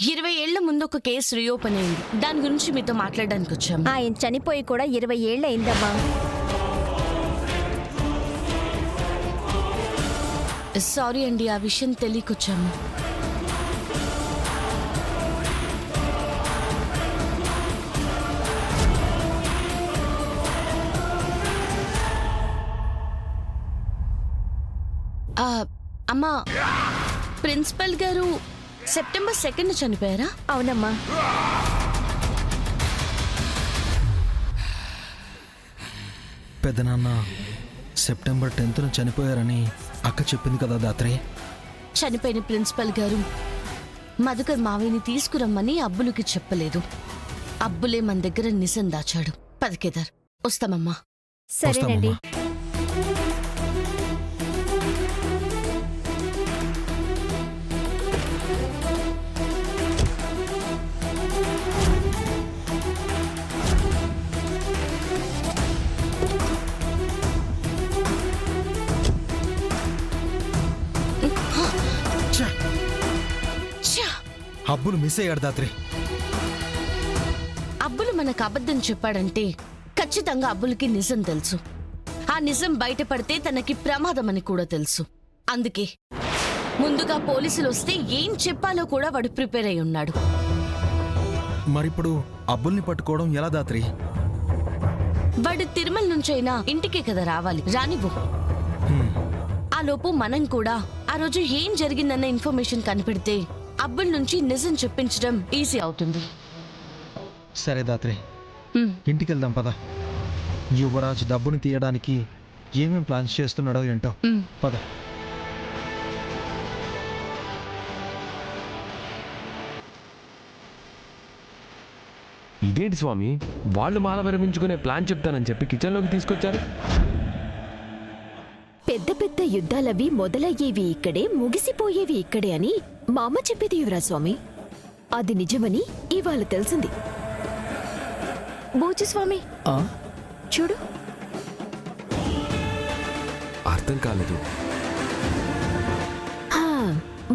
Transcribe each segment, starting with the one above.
20 ఏళ్ల ముందు ఒక కేసు రీఓపెన్ అయింది. దాని గురించి మీతో మాట్లాడడానికి వచ్చాము. ఆయన చనిపోయి కూడా 20 ఏళ్ళు అయిందమ్మా. సారీ అండి, ఆ విషయం తెలియకొచ్చాము. అమ్మా, ప్రిన్సిపల్ గారు సెప్టెంబర్ 2nd చనిపోయారా? అవునమ్మా. పెద్దనాన్న సెప్టెంబర్ 10th చనిపోయారని అక్క చెప్పింది కదా దాత్రి. చనిపోయిన ప్రిన్సిపల్ గారు మధుకర్ మావిని తీసుకురమ్మని అబ్బులకి చెప్పలేదు. అబ్బులే మన దగ్గర నిజం దాచాడు. పద కేదార్, వస్తామమ్మా. సరేనండి. అబ్బులు మిస్ అయ్యాడు దాత్రి. అబ్బులు మనకు అబద్ధం చెప్పాడంటే ఖచ్చితంగా అబ్బులకి నిజం తెలుసు. ఆ నిజం బయటపడితే తనకి ప్రమాదమని కూడా తెలుసు. అందుకే ముందుగా పోలీసులు వస్తే ఏం చెప్పాలో కూడా వాడు ప్రిపేర్ అయి ఉన్నాడు. మరిప్పుడు అబ్బుల్ని పట్టుకోవడం ఎలా దాత్రి? వాడు తిరుమల నుంచైనా ఇంటికే కదా రావాలి. రానివ్వు. ఆ లోపు మనం కూడా ఆ రోజు ఏం జరిగిందన్న ఇన్ఫర్మేషన్ కనిపెడితే అబ్బుల్ నుంచి నిజం చెప్పించడం ఈజీ అవుతుంది. సరే దాత్రి, ఇంటికి వెళ్దాం పద. యువరాజ్ డబ్బుని తీయడానికి ఏమేం ప్లాన్స్ చేస్తున్నాడో ఏంటో. పద. ఇదేంటి స్వామి, వాళ్ళు మాల విరమించుకునే ప్లాన్ చెప్తానని చెప్పి కిచెన్లోకి తీసుకొచ్చారు. పెద్ద పెద్ద యుద్ధాలవి మొదలయ్యేవి ఇక్కడే, ముగిసిపోయేవి ఇక్కడే అని మా అమ్మ చెప్పేది యువరాజ్ స్వామి. అది నిజమని ఇవాళ తెలిసింది. బూచిస్వామి చూడు. అర్థం కాలేదు.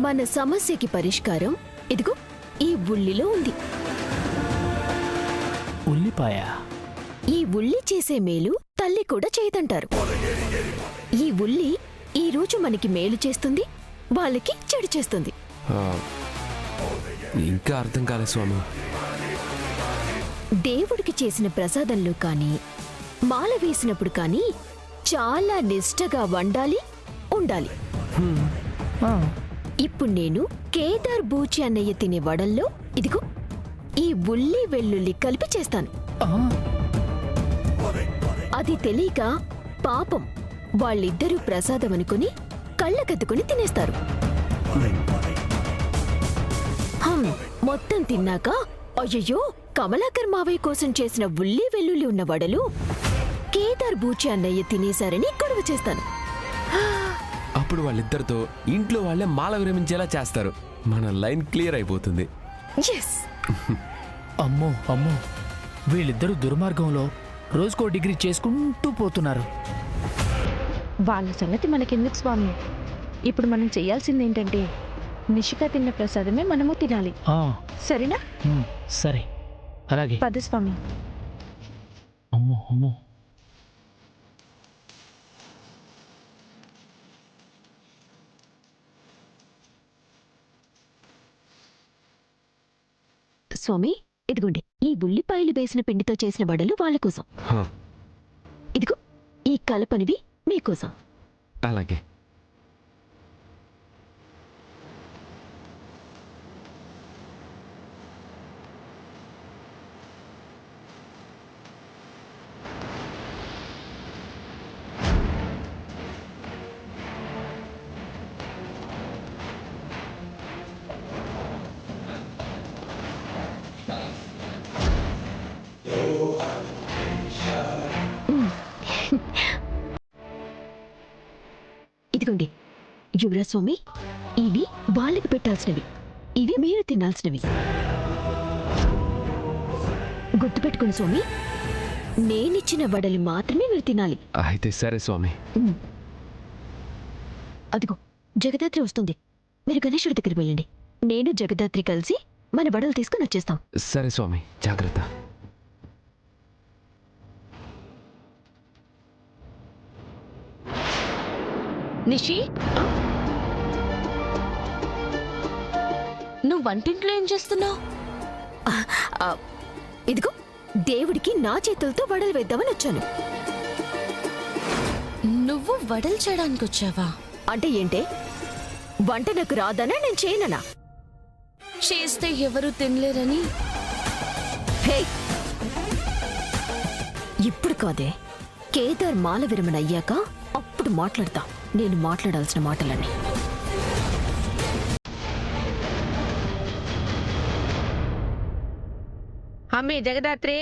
మన సమస్యకి పరిష్కారం ఇదిగో ఈ ఉల్లిలో ఉంది. ఉల్లిపాయ? ఈ ఉల్లి చేసే మేలు తల్లి కూడా చేయదంటారు. ఈ ఉల్లి ఈ రోజు మనకి మేలు చేస్తుంది, వాళ్ళకి చెడు చేస్తుంది. ఇంకా అర్థం కాలేదు స్వామి. దేవుడికి చేసిన ప్రసాదంలో కానీ మాల వేసినప్పుడు కానీ చాలా నిష్టగా వండాలి, ఉండాలి. ఇప్పుడు నేను కేదార్ బూచి అన్నయ్య తినే వడల్లో ఇదిగో ఈ ఉల్లి వెల్లుల్లి కలిపి చేస్తాను. అది తెలియక పాపం వాళ్ళిద్దరూ ప్రసాదం అనుకుని కళ్ళకద్దుకుని తినేస్తారు. మొత్తం తిన్నాక అయ్యయ్యో కమలాకర్ మావయ్య కోసం చేసిన ఉల్లి వెల్లుల్లి ఉన్న వడలు కేదార్ బూచి అన్నయ్య తినేశారని గొడవ చేస్తాను. అప్పుడు వాళ్ళిద్దరితో ఇంట్లో వాళ్ళే మాల విరమించేలా చేస్తారు. మన లైన్ క్లియర్ అయిపోతుంది. అమ్మో అమ్మో, వీళ్ళిద్దరూ దుర్మార్గంలో రోజుకో డిగ్రీ చేసుకుంటూ పోతున్నారు. వాళ్ళ సంగతి మనకెందుకు స్వామి? ఇప్పుడు మనం చేయాల్సింది ఏంటంటే నిషిక తిన్న ప్రసాదమే మనము తినాలి. సరేనా? సరే, అలాగే. పద స్వామి. అమ్మో అమ్మో. స్వామి ఇదిగోండి, ఈ ఉల్లిపాయలు వేసిన పిండితో చేసిన వడలు వాళ్ళ కోసం. ఇదిగో ఈ కలపనివి మీకోసం. అలాగే. ఇదిగోండి యువరాజ్ స్వామి, ఇవి వాళ్ళకి పెట్టాల్సినవి, ఇవి మీరు తినాల్సినవి. గుర్తుపెట్టుకుని స్వామి, నేనిచ్చిన వడలు మాత్రమే మీరు తినాలి. అయితే సరే స్వామి. అదిగో జగదాత్రి వస్తుంది, మీరు గణేశుడి దగ్గరికి వెళ్ళండి. నేను జగదాత్రి కలిసి మన వడలు తీసుకుని వచ్చేస్తాం. సరే స్వామి, జాగ్రత్త. నిషి, నువ్వు వంటింట్లో ఏం చేస్తున్నావు? ఆ, ఇదిగో దేవుడికి నా చేతులతో వడలు వేద్దామని వచ్చాను. నువ్వు వడలు చేయడానికి వచ్చావా? అంటే ఏంటే, వంట నాకు రాదనా నేను చేయననా? చేస్తే ఎవరు తినలేరని. హే, ఇప్పుడు కాదే, కేదార్ మాల విరమణ అయ్యాక అప్పుడు మాట్లాడతా నేను మాట్లాడాల్సిన మాటలన్నీ. అమ్మే జగదాత్రి,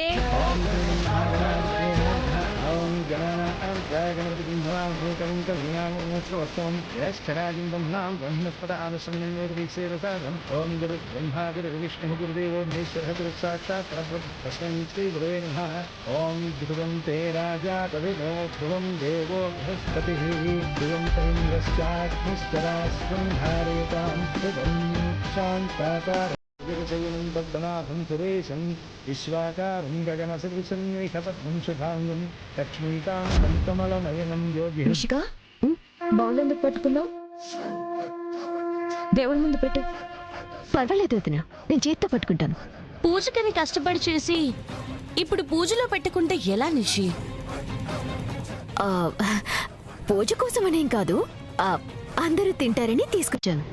పద్మనాభం సురేశం విశ్వాకారం గగనసదృశం నిఖపద్మం సుధాంగం లక్ష్మీకాంతం కమలనయనం యోగి. రిషిక, బౌల్ ఎందుకు పట్టుకున్నావు? దేవుడి ముందు పెట్టు. పర్వాలేదు వదినా, నేను చేత్తో పట్టుకుంటాను. పూజకని కష్టపడి చేసి ఇప్పుడు పూజలో పెట్టుకుంటే ఎలా నిషి? ఆ, పూజ కోసమనేం కాదు, అందరూ తింటారని తీసుకొచ్చాను.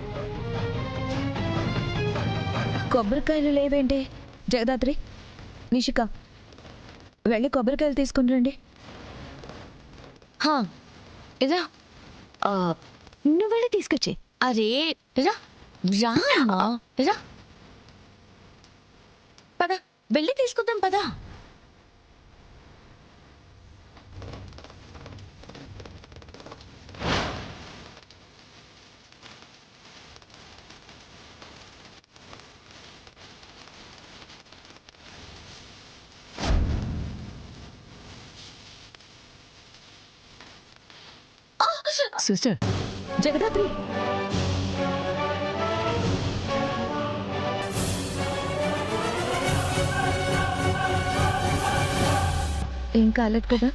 కొబ్బరికాయలు లేవేంటి? జగదాత్రి, నిషిక, వెళ్ళి కొబ్బరికాయలు తీసుకుని రండి. హా, రా. నువ్వు వెళ్ళి తీసుకొచ్చే. అరే రా, రా అమ్మా, రా. పద, వెళ్ళి తీసుకుందాం పదా. సిస్టర్, జగదాత్రి, ఏం కాలేదు కదా?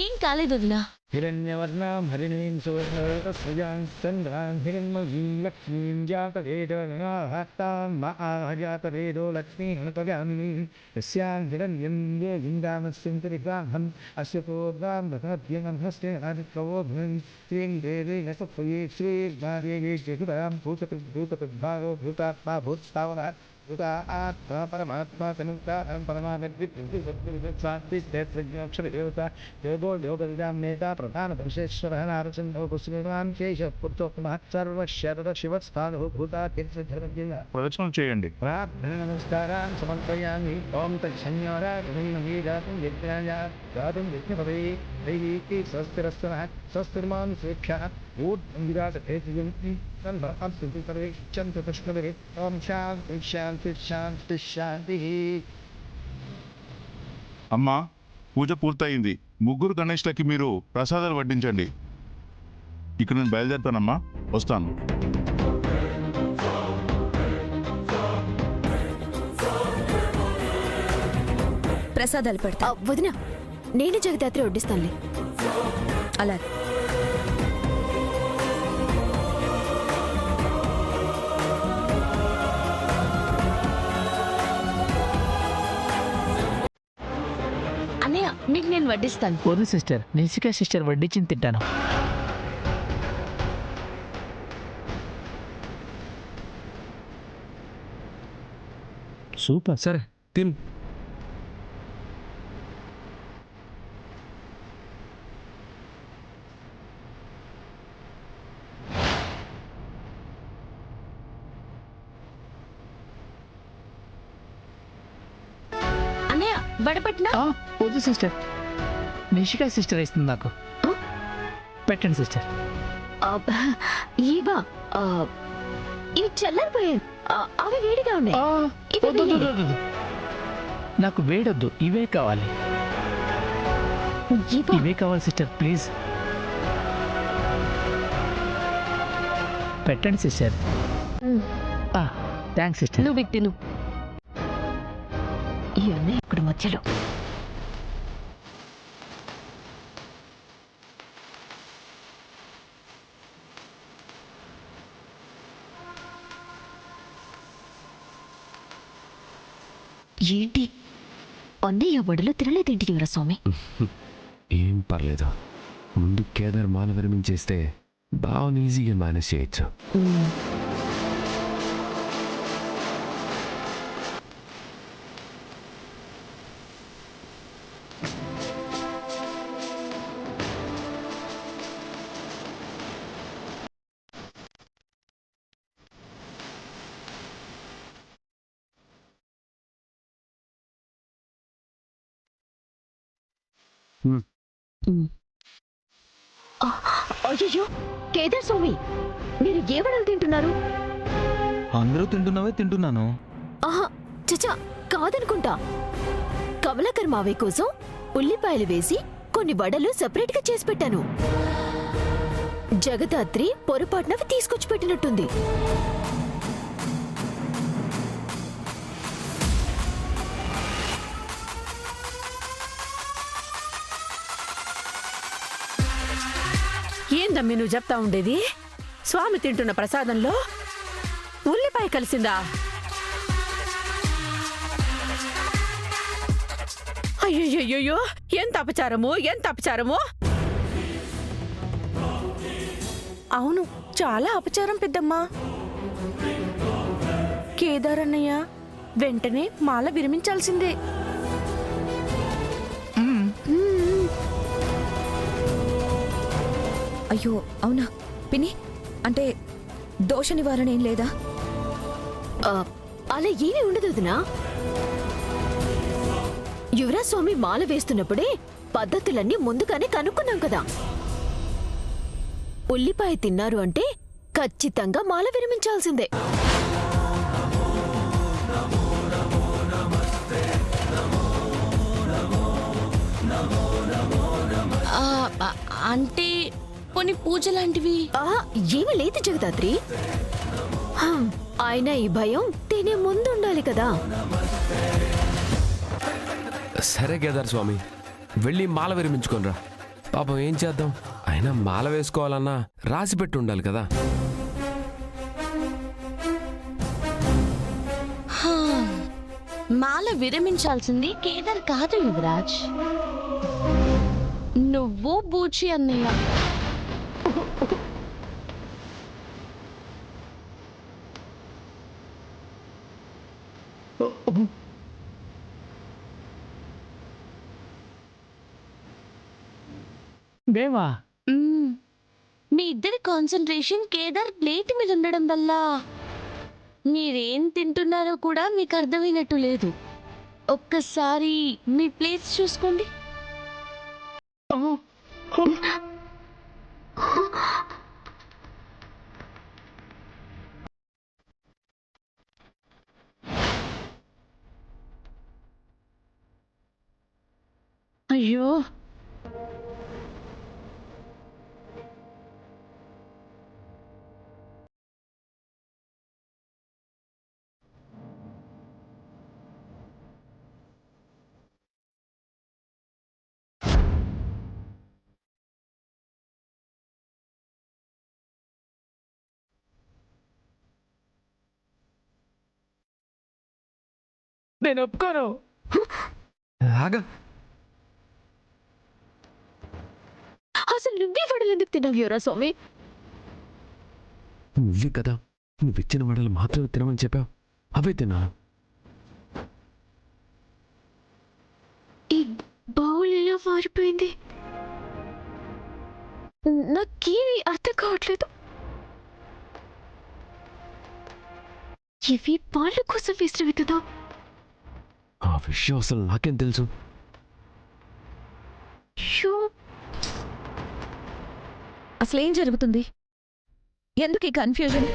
ఏం కాలేదు వదినా. హిరణ్యవర్ణాం హరిణీం సువర్ణరసస్రజాం చంద్రాం హిరణ్మయీం లక్ష్మీం జాతవేదోతాం మహాజాతవేదో లక్ష్మీహనపగామినీం తస్యాం హిరణ్యం దేవీం రామస్యంతరికాహం అస్య పూర్వాం రథాభ్యమహస్య ఆదిత్యవోభం శ్రీం దేవీ నసత్వయే శ్రీర్మాదేవీ జగురాం భూతపిద్భాగో భూతాత్మా భూత్స్థావర భూతా ఆత్మా పరమాత్మా తనుతాం పరమాత్మక్షరదేవత దేవో దేవగల్యాం నేత ప్రధాన పురుషేశ్వర నారసింహో పుష్పవాన్ శేష పుత్రోత్తమ సర్వశరద శివస్థాను భూతాత్మ ప్రదర్శన చేయండి. ప్రార్థన నమస్కారాన్ సమర్పయామి. ఓం తచ్చన్యోరాగతం యజ్ఞాయాతం యజ్ఞపదే దైవీకి స్వస్తిరస్వన స్వస్తిర్మాన్ స్వేచ్ఛ ఊర్ధ్వం విరాట హేతుయం తన్మహంతు కృష్ణవే. ఓం శాంతి శాంతి శాంతి శాంతి. అమ్మా, పూజ పూర్తయింది. ముగ్గురు గణేష్లకి మీరు ప్రసాదాలు వడ్డించండి. ఇక్కడ నేను బయలుదేరుతానమ్మా, వస్తాను. ప్రసాదాలు పెడతా. వదినా, నేను జగదాత్రి వడ్డిస్తానులే. అలా అన్నయ్య, మీకు నేను వడ్డిస్తాను. వద్దు సిస్టర్, నిషిక సిస్టర్ వడ్డించింది తింటాను. సూపర్. సరే తిను. అన్నయ్య, వడపెట్టినా? వద్దు సిస్టర్, నిషిక సిస్టర్ ఇస్తుంది నాకు. పెట్టండి సిస్టర్. ఇవా ఇవి చల్లారిపోయాయి. అవి వేడిగా ఉన్నాయి. ఇవి వద్దు, వేయండి. వద్దు, వద్దు. నాకు వేడొద్దు, ఇవే కావాలి. ఇవా? ఇవే కావాలి సిస్టర్, ప్లీజ్ పెట్టండి సిస్టర్. Thanks sister. నువ్వు ఇటు తిను. ఈ అన్నయ్య ఇక్కడ మధ్యలో ఏంటి అన్నయ్య వడలో తినలేదేంటి యువరాస్వామి? ఏం పర్లేదు, ముందు కేదార్ మాల విరమించేస్తే బాగా ఈజీగా మేనేజ్ చేయొచ్చు. అయ్యో కేదార్ స్వామి, మీరు ఏ వడలు తింటున్నారు? అందరూ తింటున్నావే తింటున్నాను. ఆహా చచా, కాదనుకుంటా. కమలాకర్ మావయ్య కోసం ఉల్లిపాయలు వేసి కొన్ని వడలు సెపరేట్ గా చేసి పెట్టాను. జగదాత్రి పొరపాటునవి తీసుకొచ్చి పెట్టినట్టుంది. ఏందమ్మి నువ్వు చెప్తా ఉండేది? స్వామి తింటున్న ప్రసాదంలో ఉల్లిపాయ కలిసిందా? అయ్యయ్యో, ఎంత అపచారము, ఎంత అపచారము! అవును, చాలా అపచారం పెద్దమ్మా. కేదార్ అన్నయ్య వెంటనే మాల విరమించాల్సిందే. అయ్యో అవునా పిన్ని, అంటే దోష నివారణ ఏం లేదా? అలా ఏమీ ఉండదు వదినా. యువరాజ్ స్వామి మాల వేస్తున్నప్పుడే పద్ధతులన్నీ ముందుగానే కనుక్కున్నాం కదా. ఉల్లిపాయ తిన్నారు అంటే ఖచ్చితంగా మాల విరమించాల్సిందే. అంటే కొన్ని పూజ లాంటివి ఏమీ లేదు జగదాత్రి. ఆయన ఈ భయం తినే ముందు ఉండాలి కదా. సరే కేదార్ స్వామి, వెళ్ళి మాల విరమించుకోనరా. పాపం ఏం చేద్దాం, అయినా మాల వేసుకోవాలన్నా రాసి పెట్టి ఉండాలి కదా. మాల విరమించాల్సింది కేదార్ కాదు యువరాజ్, నువ్వు బూచి అన్నయ్య. బేమా, మీ ఇద్దరి కాన్సన్ట్రేషన్ కేదార్ ప్లేట్ మీద ఉండడం వల్ల మీరేం తింటున్నారో కూడా మీకు అర్థమైనట్టు లేదు. ఒక్కసారి మీ ప్లేట్స్ చూసుకోండి. అయ్యో, నేను ఒప్పుకోను. ఆగా, అసలు నువ్వే వడలు ఎందుకు తిన్నావు యువరాజ్ స్వామి? నువ్వే కదా నువ్వు ఇచ్చిన వడలు మాత్రమే తినమని చెప్పావు, అవే తిన్నాను. ఈ బౌల్ ఎలా మారిపోయింది? నాకేమీ అర్థం కావట్లేదు. ఇవి వాళ్ళ కోసం వేసినవి కదా. ఆ విషయం అసలు నాకేం తెలుసు? అసలేం జరుగుతుంది? ఎందుకు ఈ కన్ఫ్యూజన్?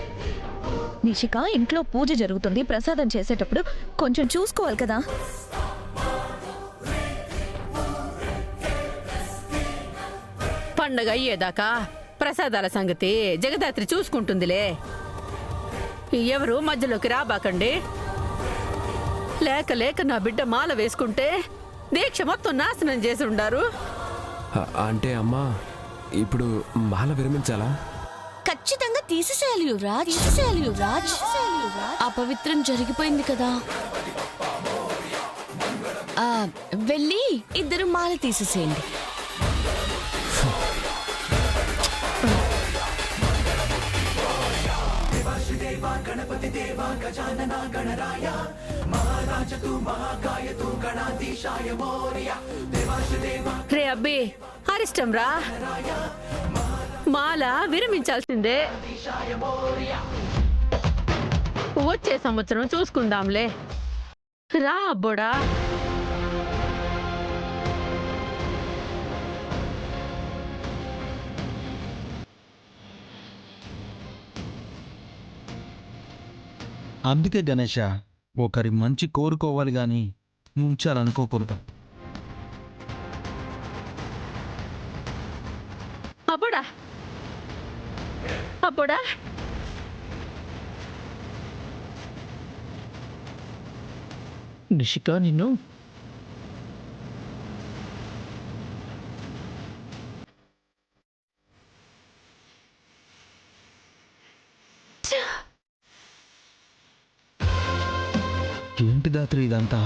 నిషిక, ఇంట్లో పూజ జరుగుతుంది, ప్రసాదం చేసేటప్పుడు కొంచెం చూసుకోవాలి కదా. పండగ అయ్యేదాకా ప్రసాదాల సంగతి జగదాత్రి చూసుకుంటుందిలే. ఎవరు మధ్యలోకి రాబాకండి. లేక లేక నా బిడ్డ మాల వేసుకుంటే దీక్ష మొత్తం నాశనం చేసి ఉండారు. అంటే అమ్మా ఇప్పుడు మాల విరమించాలా? ఖచ్చితంగా తీసేసేయాలి యువరాజ్, తీసేసేయాలి యువరాజ్. అపవిత్రం జరిగిపోయింది కదా. వెళ్ళి ఇద్దరు మాల తీసేసేయండి. రే అబ్బి అరిష్టం రా, మాల విరమించాల్సిందే. వచ్చే సంవత్సరం చూసుకుందాంలే. రా అబ్బోడా. అందుకే గణేష, ఒకరి మంచి కోరుకోవాలి గాని ఉంచాలనుకోకూడదు. అబ్బోడా అబ్బోడా. నిషిక నిన్ను ఏంటి దాత్రి ఇదంతా?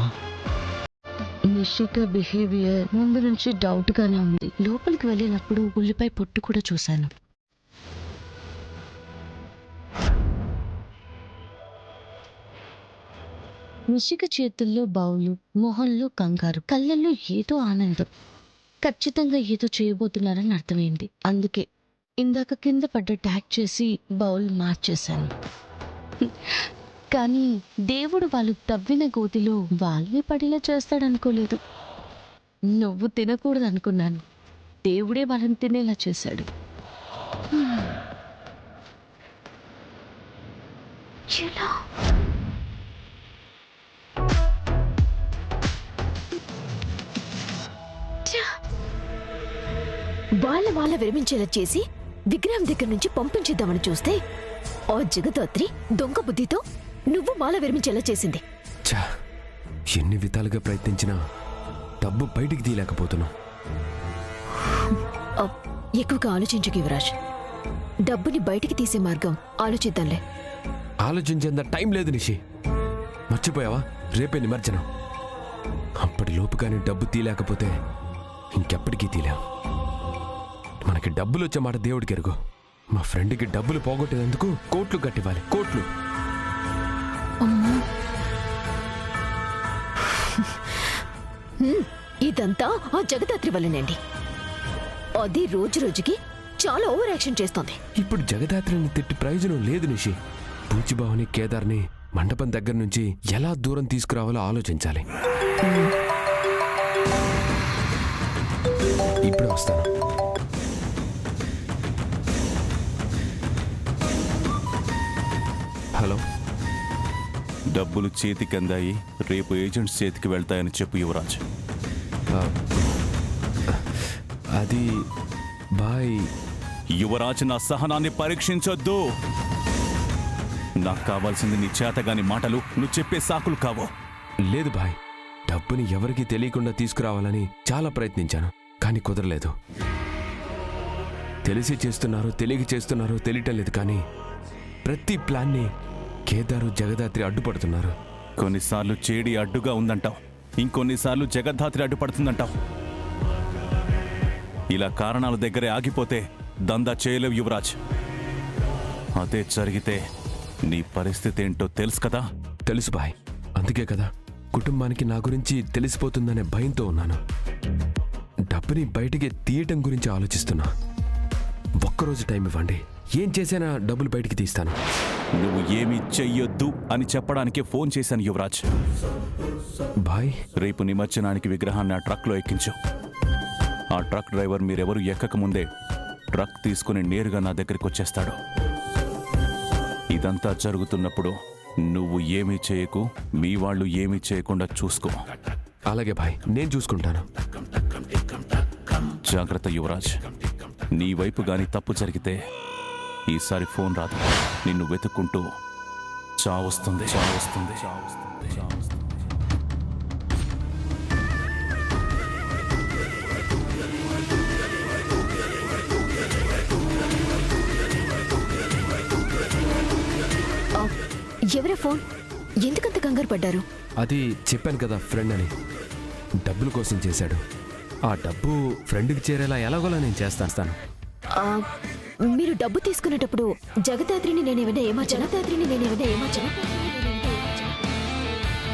నిషిక బిహేవియర్ ముందు నుంచి డౌట్ గానే ఉంది. లోపలికి వెళ్ళినప్పుడు ఉల్లిపాయ పొట్టు కూడా చూశాను. నిషిక చేతుల్లో బౌలు, మొహంలో కంగారు, కళ్ళల్లో ఏదో ఆనందం. ఖచ్చితంగా ఏదో చేయబోతున్నారని అర్థమైంది. అందుకే ఇందాక కింద పడ్డ ట్యాగ్ చేసి బౌల్ మార్చేశాను. కానీ దేవుడు వాళ్ళు తవ్విన గోతిలో వాళ్ళే పడేలా చేస్తాడనుకోలేదు. నువ్వు తినకూడదు అనుకున్నాను, దేవుడే వాళ్ళని తినేలా చేశాడు. ఎలా? వాళ్ళ విరమించేలా చేసి విగ్రహం దగ్గర నుంచి పంపించేద్దామని చూస్తే ఆ జగదాత్రి దొంగ బుద్ధితో నువ్వు మాల విరమించేలా చేసింది. ఛా, ఎన్ని విధాలుగా ప్రయత్నించినా డబ్బు బయటికి తీయలేకపోతున్నాం. ఎక్కువగా ఆలోచించకు యువరాజ్. డబ్బుని బయటికి తీసే మార్గం ఆలోచిద్దాంలే. ఆలోచించేంత టైం లేదు నిషి. మర్చిపోయావా? రేపే నిమజ్జనం. అప్పటి లోపు కానీ డబ్బు తీయలేకపోతే ఇంకెప్పటికీ తీలేం. మనకి డబ్బులు వచ్చే మాట దేవుడికి ఎరుగు. మా ఫ్రెండ్కి డబ్బులు పోగొట్టేందుకు కోట్లు కట్టివ్వాలి, కోట్లు. ఇదంతా ఆ జగదాత్రి వల్లనండి. అది రోజు రోజుకి చాలా ఓవర్ యాక్షన్ చేస్తోంది. ఇప్పుడు జగదాత్రిని తిట్టి ప్రయోజనం లేదు నిషి. పూచిబావుని, కేదార్ని మండపం దగ్గర నుంచి ఎలా దూరం తీసుకురావాలో ఆలోచించాలి. ఇప్పుడే వస్తాను. హలో. డబ్బులు చేతికి అందాయి, రేపు ఏజెంట్స్ చేతికి వెళ్తాయని చెప్పు యువరాజ్. అది బాయ్. యువరాజ్, నా సహనాన్ని పరీక్షించొద్దు. నాకు కావాల్సింది నీ చేతగాని మాటలు, నువ్వు చెప్పే సాకులు కావు. లేదు బాయ్, డబ్బుని ఎవరికీ తెలియకుండా తీసుకురావాలని చాలా ప్రయత్నించాను, కానీ కుదరలేదు. తెలిసి చేస్తున్నారో తెలియక చేస్తున్నారో తెలియటం లేదు, కానీ ప్రతి ప్లాన్ని కేదారు, జగదాత్రి అడ్డుపడుతున్నారు. కొన్నిసార్లు చేడి అడ్డుగా ఉందంటావు, ఇంకొన్నిసార్లు జగద్ధాత్రి అడ్డుపడుతుందంటావు. ఇలా కారణాల దగ్గరే ఆగిపోతే దందా చేయలేవు యువరాజ్. అదే జరిగితే నీ పరిస్థితి ఏంటో తెలుసు కదా. తెలుసు బాయ్, అందుకే కదా కుటుంబానికి నా గురించి తెలిసిపోతుందనే భయంతో ఉన్నాను. డబ్బుని బయటికి తీయటం గురించి ఆలోచిస్తున్నా. ఒక్కరోజు టైం ఇవ్వండి, ఏం చేసినా డబ్బులు బయటికి తీస్తాను. నువ్వు ఏమీ చెయ్యొద్దు అని చెప్పడానికి ఫోన్ చేశాను యువరాజ్. బాయ్, రేపు నిమజ్జనానికి విగ్రహాన్ని ఆ ట్రక్లో ఎక్కించు. ఆ ట్రక్ డ్రైవర్ మీరెవరూ ఎక్కకముందే ట్రక్ తీసుకుని నేరుగా నా దగ్గరికి వచ్చేస్తాడు. ఇదంతా జరుగుతున్నప్పుడు నువ్వు ఏమీ చేయకు, మీ వాళ్ళు ఏమీ చేయకుండా చూసుకో. అలాగే బాయ్, నేను చూసుకుంటాను. జాగ్రత్త యువరాజ్. నీ వైపు గాని తప్పు జరిగితే ఈసారి ఫోన్ రాదు. నిన్ను వెతుక్కుంటూ చావొస్తుంది చావొస్తుంది చావొస్తుంది చావొస్తుంది. ఎవరా ఫోన్? ఎందుకంత కంగారు పడ్డారు? అది చెప్పాను కదా ఫ్రెండ్ అని, డబ్బుల కోసం చేశాడు. ఆ డబ్బు ఫ్రెండ్కి చేరేలా ఎలాగోలా నేను చేస్తాను. ఆ, మీరు డబ్బు తీసుకునేటప్పుడు జగదాత్రిని నేనేమైనా ఏమార్చనా?